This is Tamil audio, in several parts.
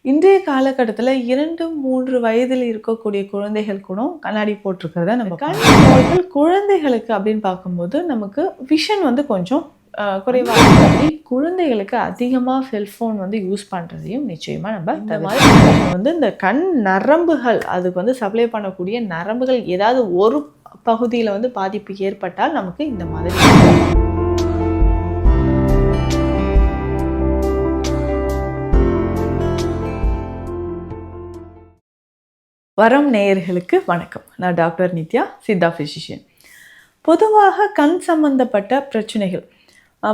இன்றைய காலகட்டத்தில 2, 3 வயதில் இருக்கக்கூடிய குழந்தைகள் கூட கண்ணாடி போட்டிருக்கிறத நம்ம கண் நோய்கள் குழந்தைகளுக்கு அப்படின்னு பார்க்கும்போது, நமக்கு விஷன் வந்து கொஞ்சம் குறைவா இருக்கு. குழந்தைகளுக்கு அதிகமா செல்ஃபோன் வந்து யூஸ் பண்றதையும் நிச்சயமா நம்ம இந்த மாதிரி வந்து இந்த கண் நரம்புகள் அதுக்கு வந்து சப்ளை பண்ணக்கூடிய நரம்புகள் ஏதாவது ஒரு பகுதியில வந்து பாதிப்பு ஏற்பட்டால் நமக்கு இந்த மாதிரி வரம் நேயர்களுக்கு வணக்கம். நான் டாக்டர் நித்யா, சித்தா ஃபிசிஷியன். பொதுவாக கண் சம்பந்தப்பட்ட பிரச்சனைகள்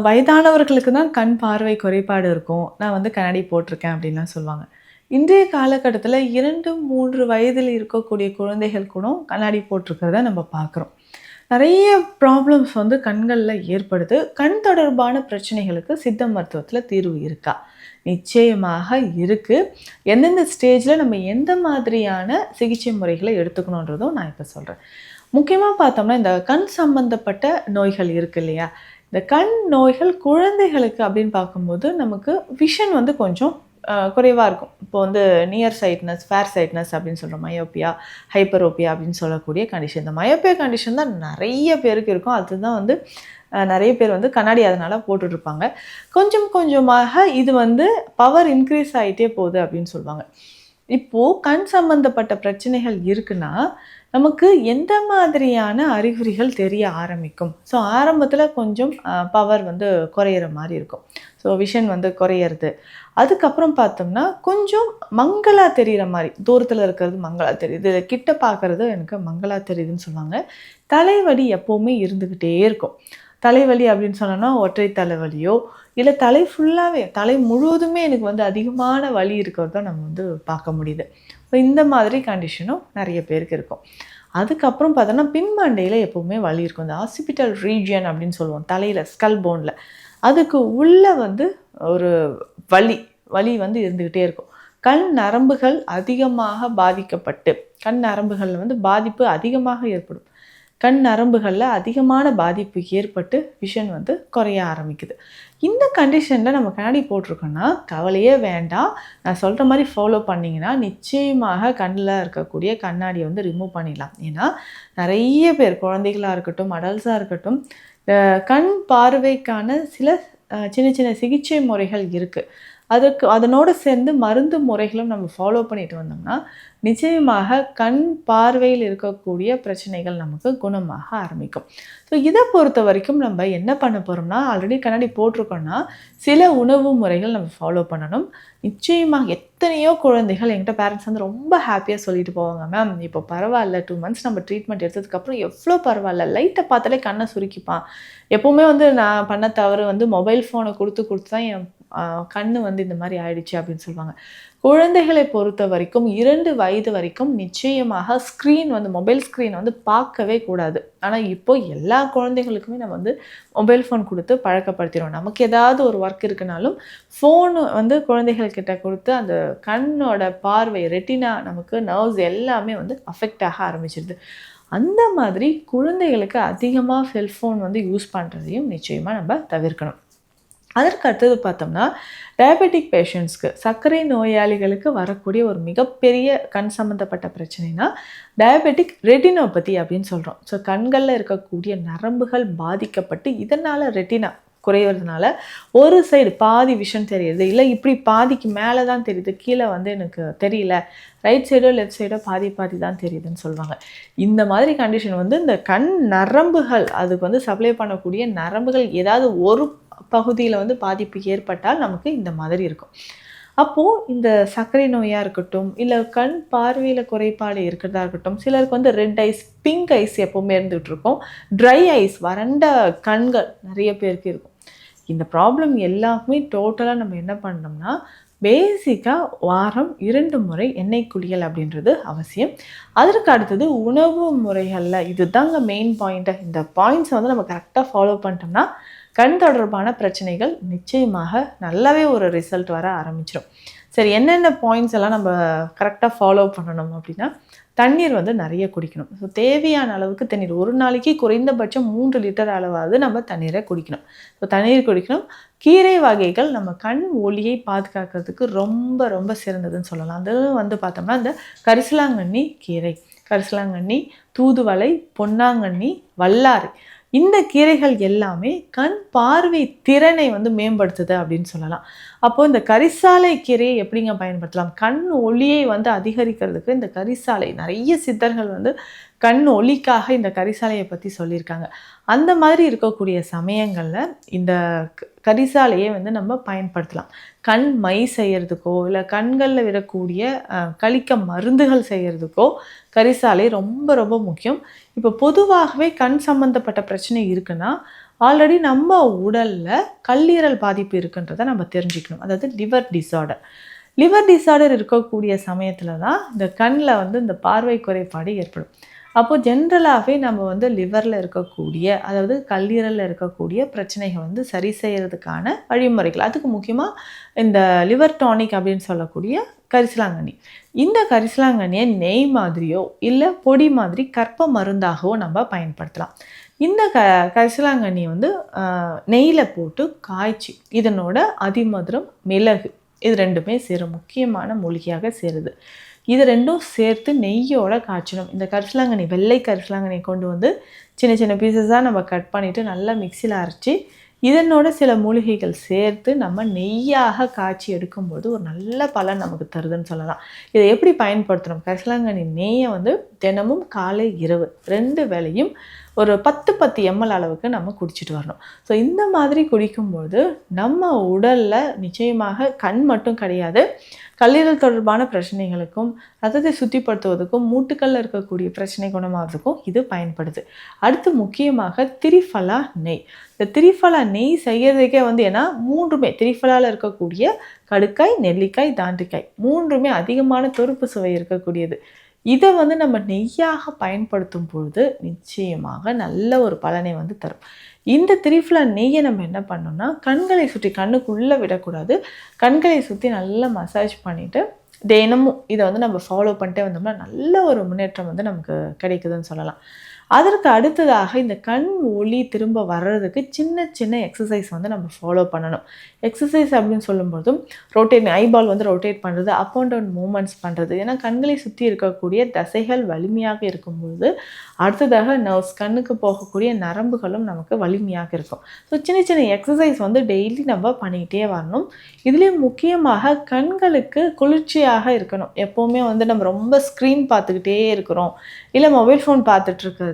வயதானவர்களுக்கு தான் கண் பார்வை குறைபாடு இருக்கும். நான் வந்து கண்ணாடி போட்டிருக்கேன் அப்படின்லாம் சொல்லுவாங்க. இன்றைய காலகட்டத்தில் 2, 3 வயதில் இருக்கக்கூடிய குழந்தைகள் கூட கண்ணாடி போட்டிருக்கிறத நம்ம பார்க்குறோம். நிறைய ப்ராப்ளம்ஸ் வந்து கண்களில் ஏற்படுது. கண் தொடர்பான பிரச்சனைகளுக்கு சித்த மருத்துவத்தில் தீர்வு இருக்கா? நிச்சயமாக இருக்குது. எந்தெந்த ஸ்டேஜில் நம்ம எந்த மாதிரியான சிகிச்சை முறைகளை எடுத்துக்கணுன்றதும் நான் இப்போ சொல்கிறேன். முக்கியமாக பார்த்தோம்னா இந்த கண் சம்பந்தப்பட்ட நோய்கள் இருக்குது இல்லையா? இந்த கண் நோய்கள் குழந்தைகளுக்கு அப்படின்னு பார்க்கும்போது நமக்கு விஷன் வந்து கொஞ்சம் குறைவாக இருக்கும். இப்போ வந்து நியர் சைட்னஸ், ஃபேர் சைட்னஸ் அப்படின்னு சொல்கிறோம். மயோப்பியா, ஹைப்பரோப்பியா அப்படின்னு சொல்லக்கூடிய கண்டிஷன். இந்த மயோப்பியா கண்டிஷன் தான் நிறைய பேருக்கு இருக்கும். அதுதான் வந்து நிறைய பேர் வந்து கண்ணாடி அதனால் போட்டுட்ருப்பாங்க. கொஞ்சம் கொஞ்சமாக இது வந்து பவர் இன்க்ரீஸ் ஆகிட்டே போகுது அப்படின்னு சொல்லுவாங்க. இப்போது கண் சம்பந்தப்பட்ட பிரச்சனைகள் இருக்குன்னா நமக்கு எந்த மாதிரியான அறிகுறிகள் தெரிய ஆரம்பிக்கும்? ஸோ ஆரம்பத்தில் கொஞ்சம் பவர் வந்து குறையிற மாதிரி இருக்கும். ஸோ விஷன் வந்து குறையிறது. அதுக்கப்புறம் பார்த்தோம்னா கொஞ்சம் மங்கலாக தெரிகிற மாதிரி, தூரத்தில் இருக்கிறது மங்கலாக தெரியுது, கிட்ட பார்க்குறது எனக்கு மங்கலாக தெரியுதுன்னு சொல்லுவாங்க. தலைவலி எப்போவுமே இருந்துக்கிட்டே இருக்கும். தலைவலி அப்படின்னு சொன்னோன்னா ஒற்றை தலைவலியோ இல்லை தலை ஃபுல்லாகவே தலை முழுவதுமே எனக்கு வந்து அதிகமான வலி இருக்கிறத நம்ம வந்து பார்க்க முடியுது. இப்போ இந்த மாதிரி கண்டிஷனும் நிறைய பேருக்கு இருக்கும். அதுக்கப்புறம் பார்த்தோன்னா பின்மண்டையில் எப்போவுமே வலி இருக்கும். இந்த ஆசிபிட்டல் ரீஜியன் அப்படின்னு சொல்லுவோம், தலையில் ஸ்கல் போனில் அதுக்கு உள்ளே வந்து ஒரு வலி வந்து இருந்துக்கிட்டே இருக்கும். கண் நரம்புகள் அதிகமாக பாதிக்கப்பட்டு கண் நரம்புகளில் வந்து பாதிப்பு அதிகமாக ஏற்படும். கண் நரம்புகளில் அதிகமான பாதிப்பு ஏற்பட்டு விஷன் வந்து குறைய ஆரம்பிக்குது. இந்த கண்டிஷனில் நம்ம கண்ணாடி போட்டிருக்கோன்னா கவலையே வேண்டாம். நான் சொல்கிற மாதிரி ஃபாலோ பண்ணிங்கன்னா நிச்சயமாக கண்ணில் இருக்கக்கூடிய கண்ணாடியை வந்து ரிமூவ் பண்ணிடலாம். ஏன்னா நிறைய பேர் குழந்தைகளாக இருக்கட்டும், அடல்ட்ஸாக இருக்கட்டும், கண் பார்வைக்கான சில சின்ன சின்ன சிகிச்சை முறைகள் இருக்குது. அதனோடு சேர்ந்து மருந்து முறைகளும் நம்ம ஃபாலோ பண்ணிட்டு வந்தோம்னா நிச்சயமாக கண் பார்வையில் இருக்கக்கூடிய பிரச்சனைகள் நமக்கு குணமாக ஆரம்பிக்கும். ஸோ இதை பொறுத்த வரைக்கும் நம்ம என்ன பண்ண போகிறோம்னா, ஆல்ரெடி கண்ணாடி போட்டிருக்கோன்னா சில உணவு முறைகள் நம்ம ஃபாலோ பண்ணணும். நிச்சயமாக எத்தனையோ குழந்தைகள் என்கிட்ட பேரண்ட்ஸ் வந்து ரொம்ப ஹாப்பியாக சொல்லிட்டு போவாங்க, மேம் இப்போ பரவாயில்ல, 2 மந்த்ஸ் நம்ம ட்ரீட்மெண்ட் எடுத்ததுக்கப்புறம் எவ்வளோ பரவாயில்ல, லைட்டை பார்த்தாலே கண்ணை சுருக்கிப்பான். எப்போவுமே வந்து நான் பண்ண தவறு வந்து மொபைல் ஃபோனை கொடுத்து தான் என் கண்ணு வந்து இந்த மாதிரி ஆயிடுச்சு அப்படின்னு சொல்லுவாங்க. குழந்தைகளை பொறுத்த வரைக்கும் 2 வயது வரைக்கும் நிச்சயமாக ஸ்க்ரீன் வந்து மொபைல் ஸ்க்ரீன் வந்து பார்க்கவே கூடாது. ஆனால் இப்போ எல்லா குழந்தைகளுக்குமே நம்ம வந்து மொபைல் ஃபோன் கொடுத்து பழக்கப்படுத்திடுவோம். நமக்கு ஏதாவது ஒரு ஒர்க் இருக்குனாலும் ஃபோனு வந்து குழந்தைகள்கிட்ட கொடுத்து அந்த கண்ணோட பார்வை, ரெட்டினா, நமக்கு நர்வ்ஸ் எல்லாமே வந்து அஃபெக்ட் ஆக ஆரம்பிச்சிடுது. அந்த மாதிரி குழந்தைகளுக்கு அதிகமாக செல்ஃபோன் வந்து யூஸ் பண்ணுறதையும் நிச்சயமாக நம்ம தவிர்க்கணும். அதற்கு அடுத்தது பார்த்தோம்னா டயபெட்டிக் பேஷண்ட்ஸ்க்கு, சர்க்கரை நோயாளிகளுக்கு வரக்கூடிய ஒரு மிகப்பெரிய கண் சம்மந்தப்பட்ட பிரச்சனைனா டயபெட்டிக் ரெட்டினோபதி அப்படின்னு சொல்கிறோம். ஸோ கண்களில் இருக்கக்கூடிய நரம்புகள் பாதிக்கப்பட்டு இதனால் ரெட்டினா குறையிறதுனால ஒரு சைடு பாதி விஷன் தெரியுது, இல்லை இப்படி பாதிக்கு மேலே தான் தெரியுது, கீழே வந்து எனக்கு தெரியல, ரைட் சைடோ லெஃப்ட் சைடோ பாதி தான் தெரியுதுன்னு சொல்லுவாங்க. இந்த மாதிரி கண்டிஷன் வந்து இந்த கண் நரம்புகள் அதுக்கு வந்து சப்ளை பண்ணக்கூடிய நரம்புகள் ஏதாவது ஒரு பகுதியில் வந்து பாதிப்பு ஏற்பட்டால் நமக்கு இந்த மாதிரி இருக்கும். அப்போது இந்த சர்க்கரை நோயாக இருக்கட்டும், இல்லை கண் பார்வையில் குறைபாடு இருக்கிறதா இருக்கட்டும், சிலருக்கு வந்து ரெட் ஐஸ், பிங்க் ஐஸ் எப்போவுமே இருந்துகிட்டு இருக்கும், ட்ரை ஐஸ், வறண்ட கண்கள் நிறைய பேருக்கு இருக்கும். இந்த ப்ராப்ளம் எல்லாமே டோட்டலாக நம்ம என்ன பண்ணோம்னா பேசிக்காக வாரம் 2 முறை எண்ணெய் குளியல் அப்படின்றது அவசியம். அதற்கு அடுத்தது உணவு முறைகளில் இது தாங்க மெயின் பாயிண்ட்டு. இந்த பாயிண்ட்ஸை வந்து நம்ம கரெக்டாக ஃபாலோ பண்ணிட்டோம்னா கண் தொடர்பான பிரச்சனைகள் நிச்சயமாக நல்லாவே ஒரு ரிசல்ட் வர ஆரம்பிச்சிடும். சரி, என்னென்ன பாயிண்ட்ஸ் எல்லாம் நம்ம கரெக்டாக ஃபாலோ பண்ணணும் அப்படின்னா, தண்ணீர் வந்து நிறைய குடிக்கணும். ஸோ தேவையான அளவுக்கு தண்ணீர், ஒரு நாளைக்கு குறைந்தபட்சம் 3 லிட்டர் அளவாவது நம்ம தண்ணீரை குடிக்கணும். ஸோ தண்ணீர் குடிக்கணும். கீரை வகைகள் நம்ம கண் ஒளியை பாதுகாக்கிறதுக்கு ரொம்ப ரொம்ப சிறந்ததுன்னு சொல்லலாம். அது வந்து பார்த்தோம்னா இந்த கரிசலாங்கண்ணி கீரை, கரிசலாங்கண்ணி, தூதுவளை, பொன்னாங்கண்ணி, வல்லாரை, இந்த கீரைகள் எல்லாமே கண் பார்வை திறனை வந்து மேம்படுத்துது அப்படின்னு சொல்லலாம். அப்போது இந்த கரிசாலை கீரையை எப்படிங்க பயன்படுத்தலாம்? கண் ஒளியை வந்து அதிகரிக்கிறதுக்கு இந்த கரிசாலை, நிறைய சித்தர்கள் வந்து கண் ஒளிக்காக இந்த கரிசாலையை பற்றி சொல்லியிருக்காங்க. அந்த மாதிரி இருக்கக்கூடிய சமயங்களில் இந்த கரிசாலையை வந்து நம்ம பயன்படுத்தலாம். கண் மை செய்கிறதுக்கோ இல்லை கண்களில் விடக்கூடிய கழிக்க மருந்துகள் செய்கிறதுக்கோ கரிசாலை ரொம்ப ரொம்ப முக்கியம். இப்போ பொதுவாகவே கண் சம்மந்தப்பட்ட பிரச்சனை இருக்குன்னா ஆல்ரெடி நம்ம உடலில் கல்லீரல் பாதிப்பு இருக்குன்றதை நம்ம தெரிஞ்சுக்கணும். அதாவது லிவர் டிஸார்டர். லிவர் டிஸார்டர் இருக்கக்கூடிய சமயத்தில் தான் இந்த கண்ணில் வந்து இந்த பார்வை குறைபாடு ஏற்படும். அப்போது ஜென்ரலாகவே நம்ம வந்து லிவரில் இருக்கக்கூடிய, அதாவது கல்லீரலில் இருக்கக்கூடிய பிரச்சனைகள் வந்து சரி செய்கிறதுக்கான வழிமுறைகள், அதுக்கு முக்கியமாக இந்த லிவர் டானிக் அப்படின்னு சொல்லக்கூடிய கரிசலாங்கண்ணி. இந்த கரிசலாங்கண்ணியை நெய் மாதிரியோ இல்லை பொடி மாதிரி கற்ப மருந்தாகவோ நம்ம பயன்படுத்தலாம். இந்த கரிசலாங்கண்ணியை வந்து நெய்யில் போட்டு காய்ச்சி இதனோட அதிமதுரம், மிளகு, இது ரெண்டுமே சேரும், முக்கியமான மூலிகையாக சேருது. இது ரெண்டும் சேர்த்து நெய்யோட காய்ச்சணும். இந்த கரிசலாங்கண்ணி, வெள்ளை கரிசலாங்கண்ணி கொண்டு வந்து சின்ன சின்ன பீசஸாக நம்ம கட் பண்ணிவிட்டு நல்லா மிக்சியில் அரைச்சி இதனோட சில மூலிகைகள் சேர்த்து நம்ம நெய்யாக காய்ச்சி எடுக்கும்போது ஒரு நல்ல பலன் நமக்கு தருதுன்னு சொல்லலாம். இதை எப்படி பயன்படுத்தணும்? கரிசலாங்கண்ணி நெய்யை வந்து தினமும் காலை இரவு 2 வேளையும் ஒரு 10 ml அளவுக்கு நம்ம குடிச்சிட்டு வரணும். ஸோ இந்த மாதிரி குடிக்கும்போது நம்ம உடலில் நிச்சயமாக கண் மட்டும் கிடையாது, கல்லீரல் தொடர்பான பிரச்சனைகளுக்கும், ரத்தத்தை சுத்திப்படுத்துவதற்கும், மூட்டுக்களில் இருக்கக்கூடிய பிரச்சனை குணமாகிறதுக்கும் இது பயன்படுது. அடுத்து முக்கியமாக திரிஃபலா நெய். இந்த திரிஃபலா நெய் செய்கிறதுக்கே வந்து ஏன்னா 3மே திரிஃபலாவில் இருக்கக்கூடிய கடுக்காய், நெல்லிக்காய், தாண்டிக்காய் 3மே அதிகமான தொறுப்பு சுவை இருக்கக்கூடியது. இதை வந்து நம்ம நெய்யாக பயன்படுத்தும் பொழுது நிச்சயமாக நல்ல ஒரு பலனை வந்து தரும். இந்த திரிஃபலா நெய்யை நம்ம என்ன பண்ணோம்னா கண்களை சுற்றி, கண்ணுக்குள்ளே விடக்கூடாது, கண்களை சுற்றி நல்லா மசாஜ் பண்ணிவிட்டு தினமும் இதை வந்து நம்ம ஃபாலோ பண்ணிட்டே வந்தோம்னா நல்ல ஒரு முன்னேற்றம் வந்து நமக்கு கிடைக்குதுன்னு சொல்லலாம். அதற்கு அடுத்ததாக இந்த கண் ஒளி திரும்ப வர்றதுக்கு சின்ன சின்ன எக்ஸசைஸ் வந்து நம்ம ஃபாலோ பண்ணணும். எக்ஸசைஸ் அப்படின்னு சொல்லும்போதும் ஐபால் வந்து ரொட்டேட் பண்ணுறது, அப் அண்ட் டவுன் மூமெண்ட்ஸ் பண்ணுறது. ஏன்னா கண்களை சுற்றி இருக்கக்கூடிய தசைகள் வலிமையாக இருக்கும்பொழுது அடுத்ததாக நர்வ்ஸ், கண்ணுக்கு போகக்கூடிய நரம்புகளும் நமக்கு வலிமையாக இருக்கும். ஸோ சின்ன சின்ன எக்ஸசைஸ் வந்து டெய்லி நம்ம பண்ணிக்கிட்டே வரணும். இதுலேயும் முக்கியமாக கண்களுக்கு குளிர்ச்சியாக இருக்கணும். எப்போவுமே வந்து நம்ம ரொம்ப ஸ்க்ரீன் பார்த்துக்கிட்டே இருக்கிறோம், இல்லை மொபைல் ஃபோன் பார்த்துட்டு இருக்கிறது,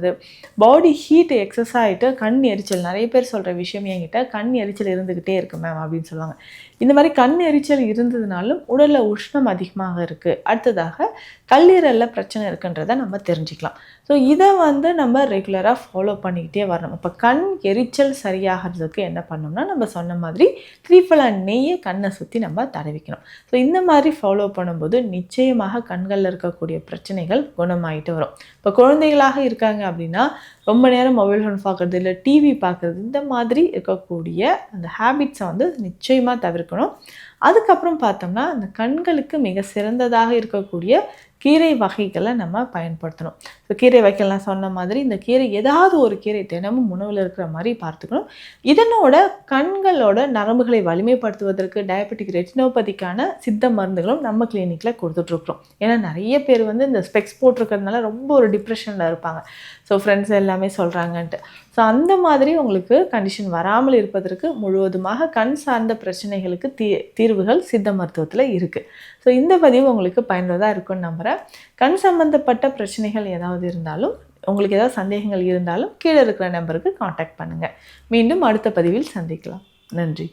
பாடி ஹீட் எக்ஸஸ் ஆகிட்டு கண் எரிச்சல், நிறைய பேர் சொல்கிற விஷயம் என்கிட்ட கண் எரிச்சல் இருந்துக்கிட்டே இருக்கு மேம் அப்படின்னு சொல்லுவாங்க. இந்த மாதிரி கண் எரிச்சல் இருந்ததுனாலும் உடலில் உஷ்ணம் அதிகமாக இருக்குது, அடுத்ததாக கல்லீரலில் பிரச்சனை இருக்குன்றதை நம்ம தெரிஞ்சுக்கலாம். ஸோ இதை வந்து நம்ம ரெகுலராக ஃபாலோ பண்ணிக்கிட்டே வரணும். இப்போ கண் எரிச்சல் சரியாகிறதுக்கு என்ன பண்ணோம்னா நம்ம சொன்ன மாதிரி திரிஃபலா நெய்யை கண்ணை சுற்றி நம்ம தடவிக்கணும். ஸோ இந்த மாதிரி ஃபாலோ பண்ணும்போது நிச்சயமாக கண்களில் இருக்கக்கூடிய பிரச்சனைகள் குணமாயிட்டு வரும். இப்போ குழந்தைகளாக இருக்காங்க அப்படின்னா ரொம்ப நேரம் மொபைல் ஃபோன் பார்க்குறது, இல்லை டிவி பார்க்குறது, இந்த மாதிரி இருக்கக்கூடிய அந்த ஹேபிட்ஸை வந்து நிச்சயமாக தவிர்க்கணும். அதுக்கப்புறம் பார்த்தோம்னா அந்த கண்களுக்கு மிக சிறந்ததாக இருக்கக்கூடிய கீரை வகைகளை நம்ம பயன்படுத்தணும். ஸோ கீரை வகைகள்லாம் சொன்ன மாதிரி இந்த கீரை ஏதாவது ஒரு கீரை தினமும் உணவில் இருக்கிற மாதிரி பார்த்துக்கணும். இதனோட கண்களோட நரம்புகளை வலிமைப்படுத்துவதற்கு டயபெட்டிக் ரெட்டினோபதிக்கான சித்த மருந்துகளும் நம்ம கிளினிக்கில் கொடுத்துட்ருக்குறோம். ஏன்னா நிறைய பேர் வந்து இந்த ஸ்பெக்ஸ் போட்டிருக்கிறதுனால ரொம்ப ஒரு டிப்ரெஷனில் இருப்பாங்க. ஸோ ஃப்ரெண்ட்ஸ் எல்லாமே சொல்கிறாங்கன்ட்டு. ஸோ அந்த மாதிரி உங்களுக்கு கண்டிஷன் வராமல் இருப்பதற்கு முழுவதுமாக கண் சார்ந்த பிரச்சனைகளுக்கு தீர்வுகள் சித்த மருத்துவத்தில் இருக்குது. ஸோ இந்த பதிவு உங்களுக்கு பயனுள்ளதாக இருக்கும்னு நம்புகிறேன். கண் சம்பந்தப்பட்ட பிரச்சனைகள் ஏதாவது இருந்தாலும், உங்களுக்கு ஏதாவது சந்தேகங்கள் இருந்தாலும் கீழே இருக்கிற நம்பருக்கு காண்டாக்ட் பண்ணுங்கள். மீண்டும் அடுத்த பதிவில் சந்திக்கலாம். நன்றி.